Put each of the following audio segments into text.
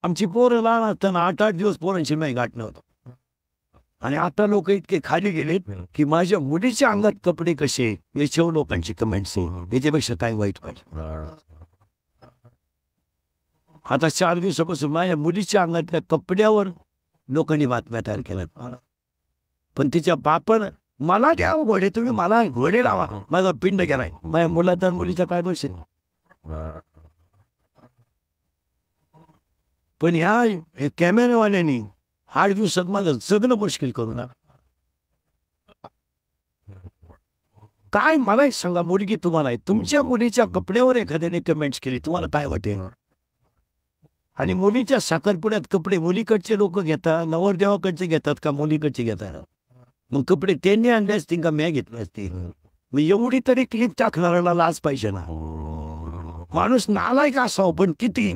आमची पोरं लहान असताना 8-8 दिवस पोरांची नाही गाठ नव्हतं. आणि आता लोक इतके खाली गेलेत की माझ्या मुलीच्या अंगात कपडे कसे याच्यावर लोकांची कमेंट्स याच्यापेक्षा काय वाईट पाहिजे. आता 4 दिवसापासून माझ्या मुलीच्या अंगातल्या कपड्यावर लोकांनी बातम्या तयार केल्या. पण तिच्या बापानं मला द्या घोडे, तुम्ही मला घोडे लावा, माझा पिंड गेलाय. माझ्या मुलाचा मुलीचा काय दोष आहे. पण ह्या कॅमेरावाल्यांनी 8 दिवसात माझं जगणं मुश्किल करू नका. काय मला एक सांगा, मुलगी तुम्हाला आहे, तुमच्या मुलीच्या कपड्यावर एखाद्याने कमेंट्स केली, तुम्हाला काय वाटेल. आणि मुलीच्या साखरपुड्यात कपडे मुलीकडचे लोक घेतात, नवरदेवाकडचे घेतात का मुलीकडचे घेतात. मग कपडे त्यांनी आणले असतील का म्या घेतले असतील. मग एवढी तरी क्लिप टाकणाऱ्याला लाज पाहिजे ना. माणूस नालायक असावं पण किती.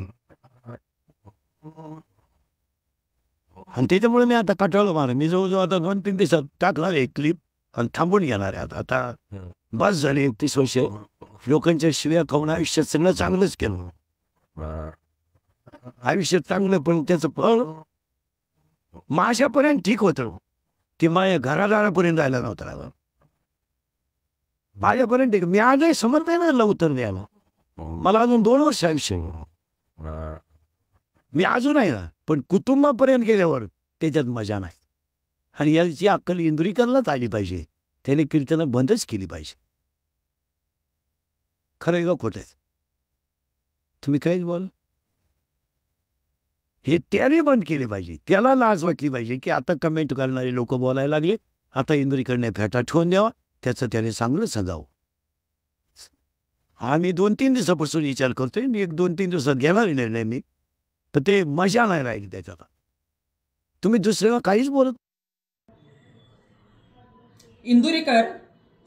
आणि त्याच्यामुळे मी आता काटाळलो मार. मी जवळजवळ आता 2-3 दिवसात टाकणार एक क्लिप आणि थांबून घेणार आहे. आता बस झाले 31 वर्ष लोकांच्या शिव्या खाऊन आयुष्यात सगळं चांगलंच केलं. आयुष्यात चांगलं पण त्याचं फळ माझ्यापर्यंत ठीक होतं की माझ्या घरादारापर्यंत जायला नव्हतं. माझ्यापर्यंत ठीक. मी आजही समर्थ आहे ना उत्तर द्यायला. मला अजून 2 वर्ष आयुष्य मी अजून आहे ना. पण कुटुंबापर्यंत गेल्यावर त्याच्यात मजा नाही. आणि याची अक्कल इंदुरीकरलाच आली पाहिजे. त्याने कीर्तनं बंदच केली पाहिजे. खरं आहे का खोटं आहे. तुम्ही काहीच बोल. हे त्याने बंद केले पाहिजे. त्याला लाज वाटली पाहिजे की आता कमेंट करणारे लोक बोलायला लागले, आता इंदुरीकरने फेटा ठेवून द्यावा, त्याचं त्याने चांगलं सजावं. आम्ही 2-3 दिवसापासून विचार करतोय. मी 1-2-3 दिवसात घेणार निर्णय मी. तर ते मजा नाही राहिली त्याच्यात. तुम्ही दुसऱ्याला काहीच बोलत. इंदुरीकर,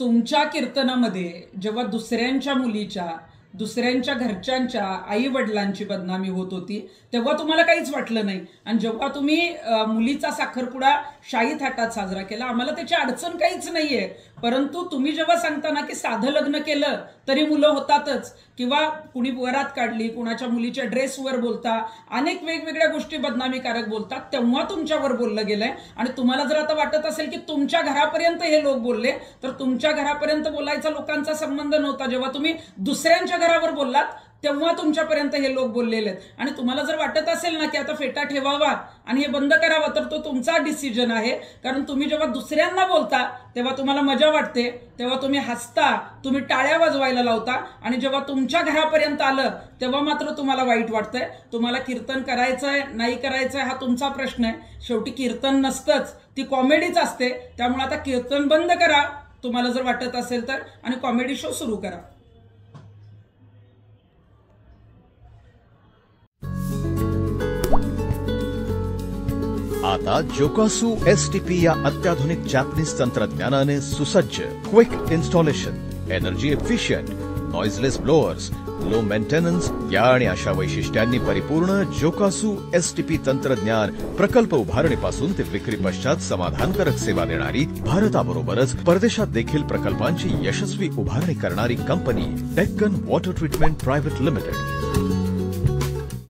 तुमच्या कीर्तनामध्ये जेव्हा दुसऱ्यांच्या मुलीच्या, दुसऱ्यांच्या घरच्यांच्या आई वडिलांची बदनामी होत होती तेव्हा तुम्हाला काहीच वाटलं नाही. आणि जेव्हा तुम्ही मुलीचा साखरपुडा शाही थाटात साजरा केला, आम्हाला त्याची अडचण काहीच नाहीये. परंतु तुम्ही जेव्हा सांगता ना की साधं लग्न केलं तरी मुलं होतातच, किंवा कुणी वरात काढली, कुणाच्या मुलीच्या ड्रेसवर बोलता, अनेक वेगवेगळ्या गोष्टी बदनामीकारक बोलतात, तेव्हा तुमच्यावर बोललं गेलंय. आणि तुम्हाला जर आता वाटत असेल की तुमच्या घरापर्यंत हे लोक बोलले, तर तुमच्या घरापर्यंत बोलायचा लोकांचा संबंध नव्हता. जेव्हा तुम्ही दुसऱ्यांच्या घरावर बोललात तेव्हा तुमच्यापर्यंत हे लोक बोललेले आहेत. आणि तुम्हाला जर वाटत असेल ना की आता फेटा ठेवावा आणि हे बंद करावा, तर तो तुमचा डिसिजन आहे. कारण तुम्ही जेव्हा दुसऱ्यांना बोलता तेव्हा तुम्हाला मजा वाटते, तेव्हा तुम्ही हसता, तुम्ही टाळ्या वाजवायला लावता. आणि जेव्हा तुमच्या घरापर्यंत आलं तेव्हा मात्र तुम्हाला वाईट वाटतंय. तुम्हाला कीर्तन करायचंय नाही करायचंय हा तुमचा प्रश्न आहे. शेवटी कीर्तन नसतंच, ती कॉमेडीच असते. त्यामुळे आता कीर्तन बंद करा तुम्हाला जर वाटत असेल तर, आणि कॉमेडी शो सुरू करा. आता जोकासू STP या अत्याधुनिक जॅपनीज तंत्रज्ञानाने सुसज्ज, quick installation, energy efficient, noiseless blowers, low maintenance या आणि अशा वैशिष्ट्यांनी परिपूर्ण जोकासू STP तंत्रज्ञान प्रकल्प उभारणीपासून ते विक्री पश्चात समाधानकारक सेवा देणारी, भारताबरोबरच परदेशात देखील प्रकल्पांची यशस्वी उभारणी करणारी company Deccan water treatment private limited.